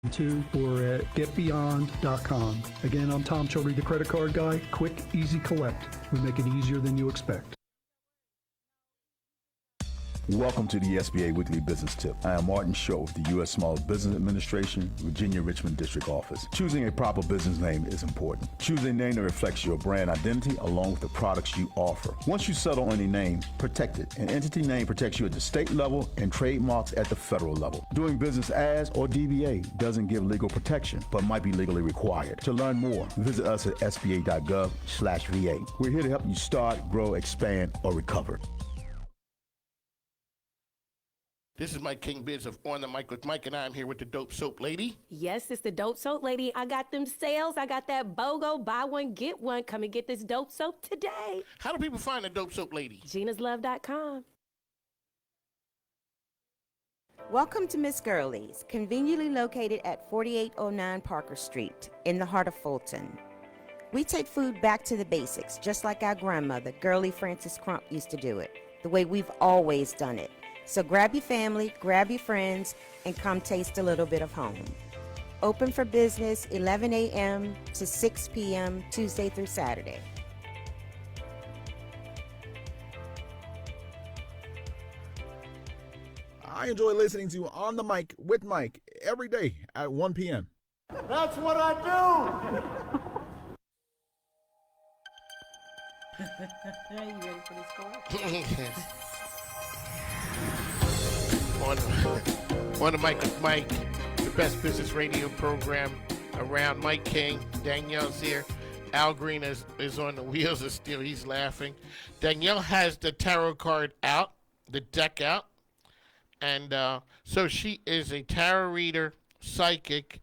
to or at getbeyond.com. Again, I'm Tom Childry, the credit card guy. Quick, easy collect. We make it easier than you expect. Welcome to the SBA Weekly Business Tip. I am Martin Shaw with the U.S. Small Business Administration, Virginia Richmond District Office. Choosing a proper business name is important. Choose a name that reflects your brand identity along with the products you offer. Once you settle on a name, protect it. An entity name protects you at the state level and trademarks at the federal level. Doing business as or DBA doesn't give legal protection, but might be legally required. To learn more, visit us at sba.gov/VA. We're here to help you start, grow, expand, or recover. This is Mike King Biz of On the Mic with Mike, and I'm here with the Dope Soap Lady. Yes, it's the Dope Soap Lady. I got them sales. I got that BOGO, buy one, get one. Come and get this Dope Soap today. How do people find the Dope Soap Lady? Gina'sLove.com. Welcome to Miss Girlie's, conveniently located at 4809 Parker Street in the heart of Fulton. We take food back to the basics, just like our grandmother, Girlie Frances Crump, used to do it, the way we've always done it. So grab your family, grab your friends, and come taste a little bit of home. Open for business 11 a.m. to 6 p.m. Tuesday through Saturday. I enjoy listening to On the Mic with Mike every day at 1 p.m. That's what I do! You ready for this call? On the Mic with Mike, the best business radio program around. Mike King, Danielle's here. Al Green is on the wheels of steel. He's laughing. Danielle has the tarot card out, the deck out. And so she is a tarot reader, psychic,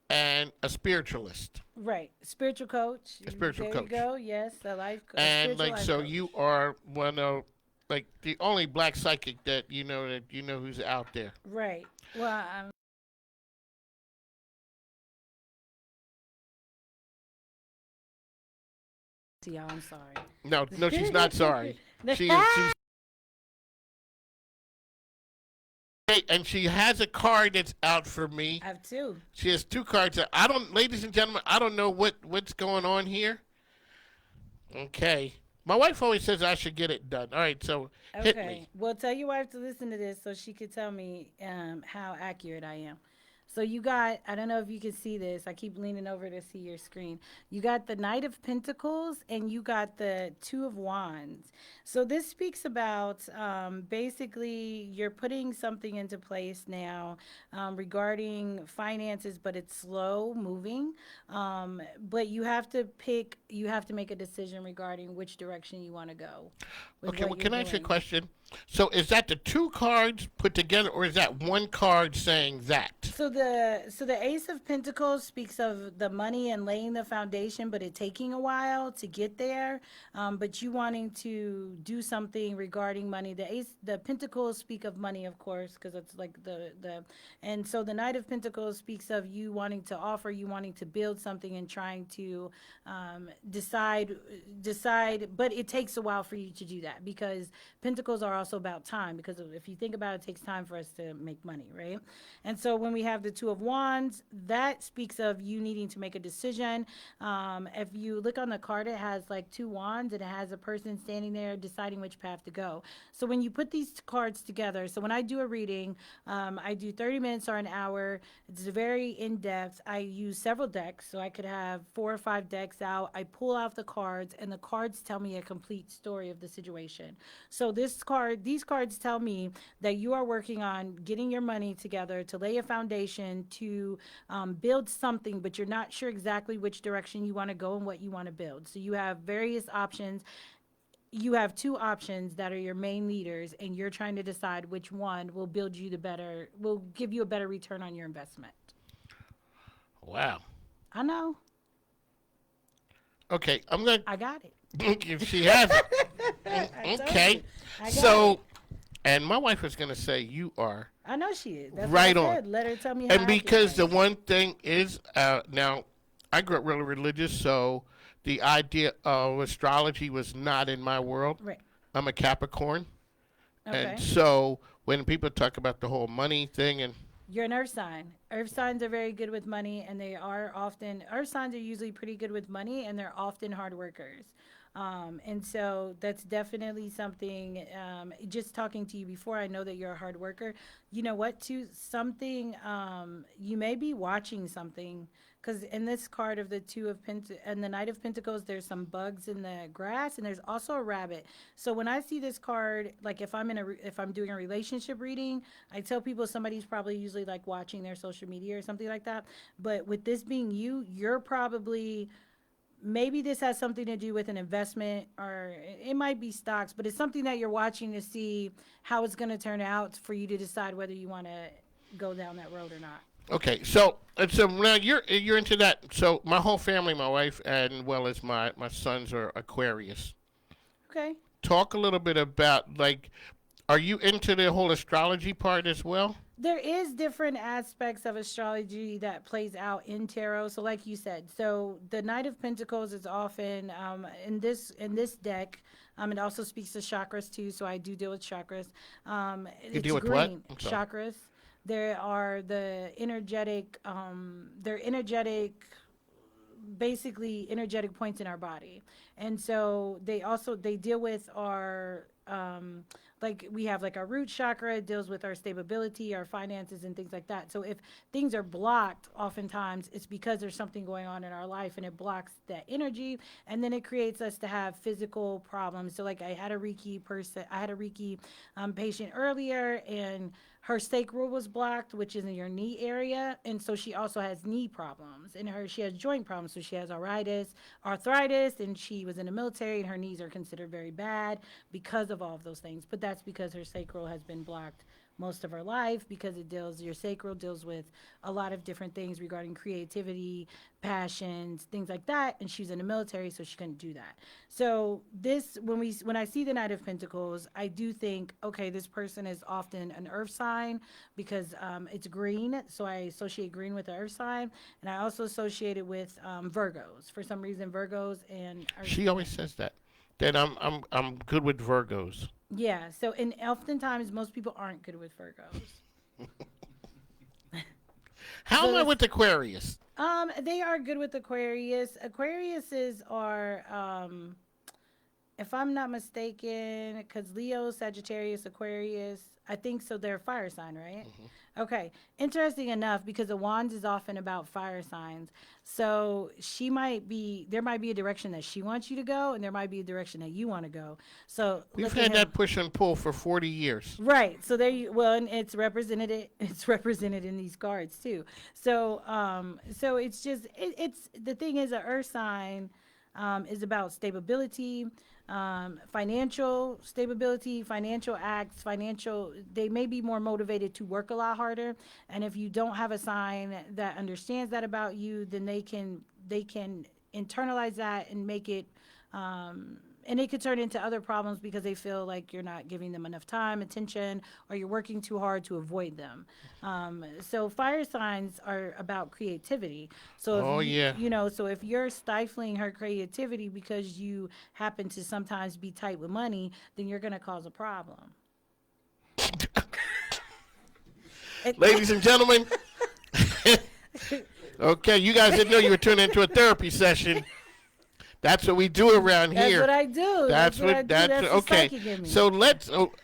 and a spiritualist. Right. Spiritual coach. A spiritual coach. There you go. Yes, a life coach. And like, so you are one of, like, the only black psychic that you know who's out there. Right. Well, y'all, I'm sorry. No, she's not sorry. She's and she has a card that's out for me. I have two. She has two cards. Ladies and gentlemen, I don't know what's going on here. Okay. My wife always says I should get it done. All right, so hit me. Well, tell your wife to listen to this so she could tell me how accurate I am. So you got, I don't know if you can see this. I keep leaning over to see your screen. You got the Knight of Pentacles and you got the Two of Wands. So this speaks about basically you're putting something into place now regarding finances, but it's slow moving. But you have to make a decision regarding which direction you want to go. Okay, well, can I ask you a question? So is that the two cards put together, or is that one card saying that? So the Ace of Pentacles speaks of the money and laying the foundation, but it taking a while to get there. But you wanting to do something regarding money. The Pentacles speak of money, of course, because it's like and so the Knight of Pentacles speaks of you wanting to offer, you wanting to build something and trying to decide. But it takes a while for you to do that because Pentacles are also about time, because if you think about it, it takes time for us to make money, right? And so when we have the Two of Wands, that speaks of you needing to make a decision. If you look on the card, it has like two wands and it has a person standing there deciding which path to go. So when you put these cards together, so when I do a reading, I do 30 minutes or an hour. It's very in-depth. I use several decks, so I could have 4 or 5 decks out. I pull out the cards and the cards tell me a complete story of the situation. So these cards tell me that you are working on getting your money together to lay a foundation to build something, but you're not sure exactly which direction you want to go and what you want to build. So you have various options. You have 2 options that are your main leaders, and you're trying to decide which one will give you a better return on your investment. Wow. I know. Okay, I got it. If she has it. Okay. So, and my wife was gonna say you are. I know she is. That's right what I on. said. Let her tell me how. And because the one thing is, now, I grew up really religious, so the idea of astrology was not in my world. Right. I'm a Capricorn. Okay. And so when people talk about the whole money thing and You're an earth sign. Earth signs are very good with money, and earth signs are usually pretty good with money, and they're often hard workers. And so that's definitely something, just talking to you before, I know that you're a hard worker. You know what, too? Something, you may be watching something, because in this card of the and the Knight of Pentacles, there's some bugs in the grass, and there's also a rabbit. So when I see this card, like if I'm doing a relationship reading, I tell people somebody's probably usually like watching their social media or something like that. But with this being you're probably, maybe this has something to do with an investment, or it might be stocks, but it's something that you're watching to see how it's going to turn out for you to decide whether you want to go down that road or not. Okay, so now you're into that. So my whole family, my wife, and well as my sons are Aquarius. Okay. Talk a little bit about, like, are you into the whole astrology part as well? There is different aspects of astrology that plays out in tarot. So like you said, so the Knight of Pentacles is often in this deck. It also speaks to chakras too, so I do deal with chakras. You deal with what? Chakras. There are they're energetic, basically energetic points in our body. And so they deal with our, like we have like our root chakra, it deals with our stability, our finances, and things like that. So if things are blocked, oftentimes it's because there's something going on in our life, and it blocks that energy, and then it creates us to have physical problems. So like I had a Reiki patient earlier, and her sacral was blocked, which is in your knee area, and so she also has knee problems. And she has joint problems, so she has arthritis, and she was in the military, and her knees are considered very bad because of all of those things. But that's because her sacral has been blocked most of her life, because your sacral deals with a lot of different things regarding creativity, passions, things like that, and she's in the military, so she couldn't do that. So when I see the Knight of Pentacles, I do think, okay, this person is often an earth sign, because it's green, so I associate green with the earth sign, and I also associate it with Virgos. For some reason, Virgos and earth. She always says that I'm good with Virgos. Yeah, so and oftentimes most people aren't good with Virgos. How am I with Aquarius? They are good with Aquarius. Aquariuses are, if I'm not mistaken, because Leo, Sagittarius, Aquarius, I think so. They're a fire sign, right? Mm-hmm. Okay. Interesting enough, because the Wands is often about fire signs. So there might be a direction that she wants you to go, and there might be a direction that you want to go. So we've had that push and pull for 40 years. Right. So and it's represented in these cards too. So so it's just it's the thing is, an earth sign is about stability, financial stability, financial acts, they may be more motivated to work a lot harder. And if you don't have a sign that understands that about you, then they can internalize that and make it, and it could turn into other problems, because they feel like you're not giving them enough time, attention, or you're working too hard to avoid them. So fire signs are about creativity. So so if you're stifling her creativity because you happen to sometimes be tight with money, then you're going to cause a problem. Ladies and gentlemen, okay, you guys didn't know you were turning into a therapy session. That's what we do around here. That's what I do. That's okay. So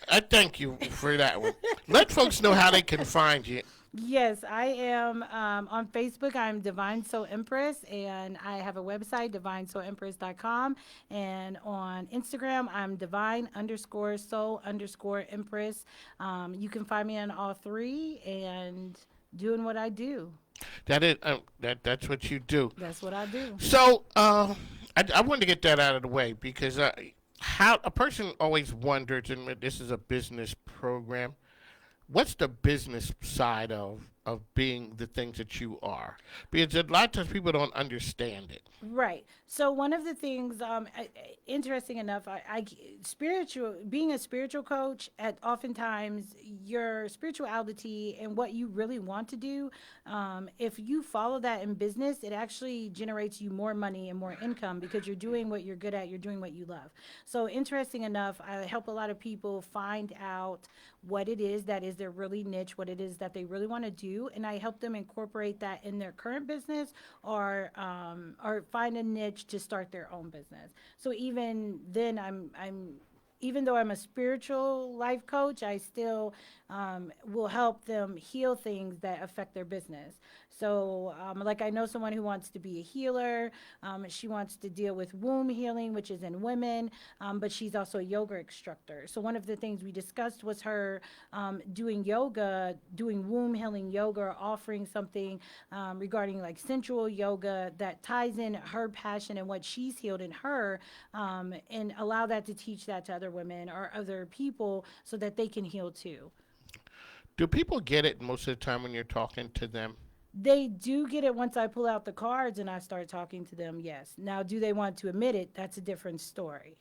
I thank you for that one. Let folks know how they can find you. Yes, I am on Facebook. I'm Divine Soul Empress, and I have a website, divinesoulempress.com. And on Instagram, I'm divine_soul_empress. You can find me on all three and doing what I do. That's what you do. That's what I do. So I wanted to get that out of the way, because how a person always wonders, and this is a business program, what's the business side of being the things that you are? Because a lot of times people don't understand it. Right. So one of the things, interesting enough, being a spiritual coach, oftentimes your spirituality and what you really want to do, if you follow that in business, it actually generates you more money and more income, because you're doing what you're good at, you're doing what you love. So interesting enough, I help a lot of people find out what it is that is their really niche, what it is that they really want to do, do, and I help them incorporate that in their current business or find a niche to start their own business. So even then, I'm even though I'm a spiritual life coach, I still will help them heal things that affect their business. So, like I know someone who wants to be a healer. She wants to deal with womb healing, which is in women, but she's also a yoga instructor. So one of the things we discussed was her doing yoga, doing womb healing yoga, or offering something regarding like sensual yoga that ties in her passion and what she's healed in her, and allow that to teach that to other women or other people so that they can heal too. Do people get it most of the time when you're talking to them? They do get it once I pull out the cards and I start talking to them, yes. Now, do they want to admit it? That's a different story.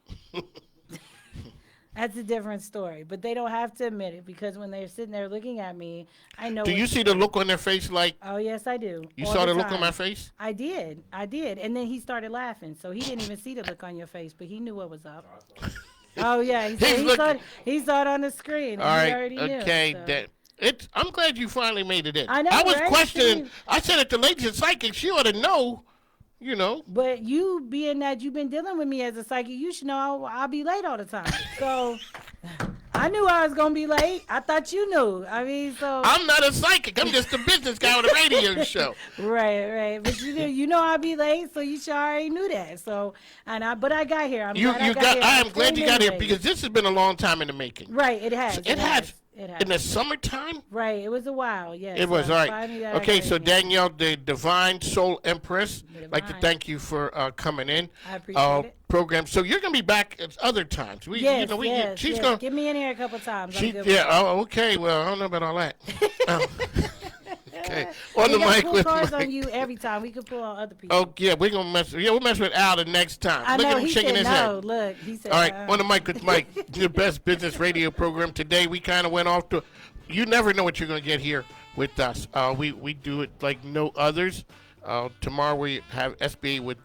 That's a different story. But they don't have to admit it because when they're sitting there looking at me, I know. Do you see the look on their face like? Oh, yes, I do. You all saw the look time. on my face? I did. And then he started laughing. So he didn't even see the look on your face, but he knew what was up. Oh, yeah. He saw it on the screen. And All right. He already knew. Okay. So. I'm glad you finally made it in. I know, I was right? questioning. I said it to Ladies and Psychic. She ought to know, you know. But you, being that you've been dealing with me as a psychic, you should know I'll be late all the time. So I knew I was going to be late. I thought you knew. I mean, so. I'm not a psychic. I'm just a business guy on a radio show. Right. But you know I'll be late, so you sure already knew that. So, but I got here. I am glad you got here because this has been a long time in the making. Right, it has. It has. In the summertime? Right, it was a while, yes. It was, all right. Okay, so Danielle, the Divine Soul Empress, I'd like to thank you for coming in. I appreciate it. Program. So you're going to be back at other times. Yes. Gonna, get me in here a couple times. Okay, well, I don't know about all that. Okay. On the mic with cards Mike. on you every time. We could pull on other people. Oh, yeah, we'll mess with Al the next time. I Look know, at him he shaking said his no. head. Look, he said all right, on the mic with Mike, the best business radio program. Today we kind of went off to, you never know what you're going to get here with us. We do it like no others. Tomorrow we have SBA with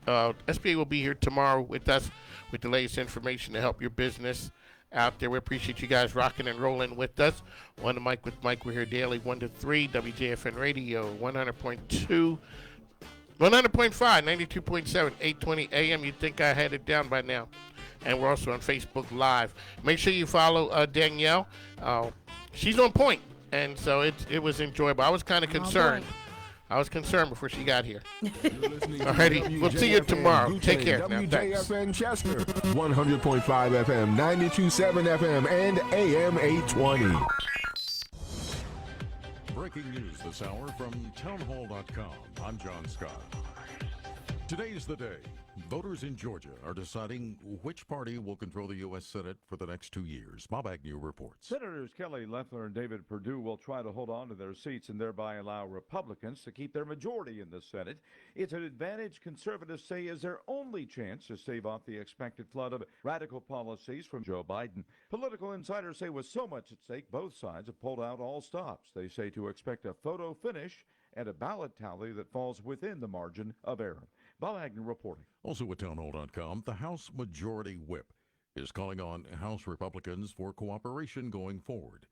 SBA will be here tomorrow with us with the latest information to help your business out there. We appreciate you guys rocking and rolling with us. On the mic with Mike, we're here daily 1 to 3, WJFN Radio, 100.2, 100.5, 92.7, 820 AM. You'd think I had it down by now. And we're also on Facebook Live. Make sure you follow Danielle. She's on point, and so it was enjoyable. I was kind of concerned. I was concerned before she got here. Alrighty, we'll see you tomorrow. Take care. WJFN Chester, 100.5 FM, 92.7 FM, and AM 820. Breaking news this hour from townhall.com. I'm John Scott. Today's the day. Voters in Georgia are deciding which party will control the U.S. Senate for the next 2 years. Bob Agnew reports. Senators Kelly Loeffler and David Perdue will try to hold on to their seats and thereby allow Republicans to keep their majority in the Senate. It's an advantage conservatives say is their only chance to stave off the expected flood of radical policies from Joe Biden. Political insiders say with so much at stake, both sides have pulled out all stops. They say to expect a photo finish and a ballot tally that falls within the margin of error. Bob Agnew reporting. Also at townhall.com, the House Majority Whip is calling on House Republicans for cooperation going forward.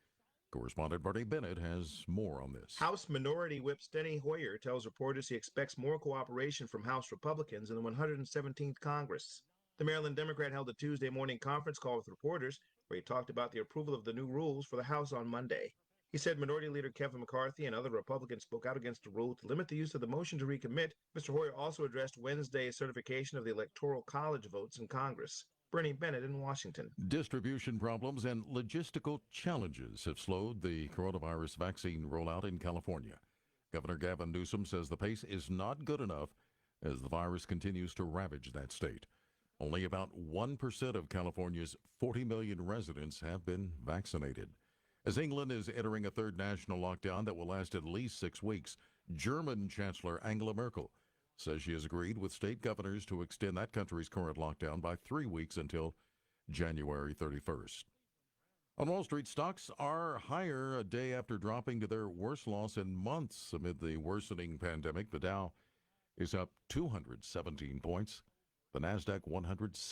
Correspondent Bernie Bennett has more on this. House Minority Whip Steny Hoyer tells reporters he expects more cooperation from House Republicans in the 117th Congress. The Maryland Democrat held a Tuesday morning conference call with reporters where he talked about the approval of the new rules for the House on Monday. He said Minority Leader Kevin McCarthy and other Republicans spoke out against a rule to limit the use of the motion to recommit. Mr. Hoyer also addressed Wednesday's certification of the Electoral College votes in Congress. Bernie Bennett in Washington. Distribution problems and logistical challenges have slowed the coronavirus vaccine rollout in California. Governor Gavin Newsom says the pace is not good enough as the virus continues to ravage that state. Only about 1% of California's 40 million residents have been vaccinated. As England is entering a third national lockdown that will last at least 6 weeks, German Chancellor Angela Merkel says she has agreed with state governors to extend that country's current lockdown by 3 weeks until January 31st. On Wall Street, stocks are higher a day after dropping to their worst loss in months amid the worsening pandemic. The Dow is up 217 points. The NASDAQ 106.